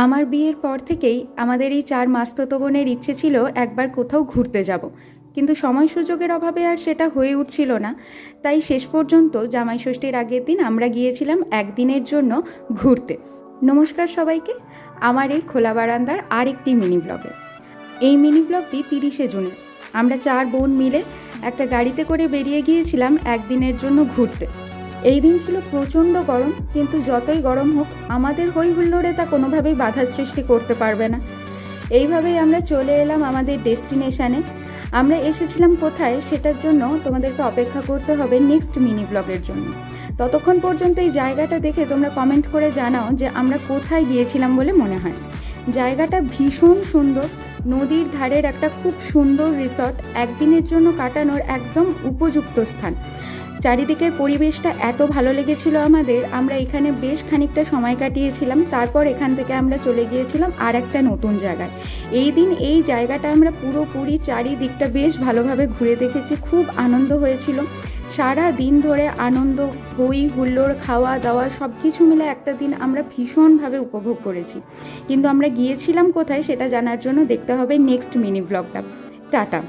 আমার বিয়ের পর থেকেই আমাদের এই 4 মাসতুতো বোনের ইচ্ছে ছিল একবার কোথাও ঘুরতে যাব, কিন্তু সময় সুযোগের অভাবে আর সেটা হয়ে উঠছিল না। তাই শেষ পর্যন্ত জামাই ষষ্ঠীর আগের দিন আমরা গিয়েছিলাম একদিনের জন্য ঘুরতে। নমস্কার সবাইকে, আমার এই খোলা বারান্দার আরেকটি মিনি ব্লগে। এই মিনি ব্লগটি 30শে জুনের। আমরা 4 বোন মিলে একটা গাড়িতে করে বেরিয়ে গিয়েছিলাম একদিনের জন্য ঘুরতে। এই দিন ছিল প্রচণ্ড গরম, কিন্তু যতই গরম হোক আমাদের হই হুল্লোড়ে তা কোনোভাবেই বাধা সৃষ্টি করতে পারবে না। এইভাবেই আমরা চলে এলাম আমাদের ডেস্টিনেশানে। আমরা এসেছিলাম কোথায় সেটার জন্য তোমাদেরকে অপেক্ষা করতে হবে নেক্সট মিনি ব্লগের জন্য। ততক্ষণ পর্যন্ত এই জায়গাটা দেখে তোমরা কমেন্ট করে জানাও যে আমরা কোথায় গিয়েছিলাম বলে মনে হয়। জায়গাটা ভীষণ সুন্দর, নদীর ধারের একটা খুব সুন্দর রিসর্ট, একদিনের জন্য কাটানোর একদম উপযুক্ত স্থান। চারিদিকের পরিবেশটা এত ভালো লেগেছিল আমাদের, আমরা এখানে বেশ খানিকটা সময় কাটিয়েছিলাম। তারপর এখান থেকে আমরা চলে গিয়েছিলাম আর একটা নতুন জায়গায়। এই দিন এই জায়গাটা আমরা পুরোপুরি চারিদিকটা বেশ ভালোভাবে ঘুরে দেখেছি, খুব আনন্দ হয়েছিল। সারা দিন ধরে আনন্দ, হই হুল্লোড়, খাওয়া দাওয়া সব কিছু মিলে একটা দিন আমরা ভীষণভাবে উপভোগ করেছি। কিন্তু আমরা গিয়েছিলাম কোথায় সেটা জানার জন্য দেখতে হবে নেক্সট মিনি ব্লগটা। টাটা।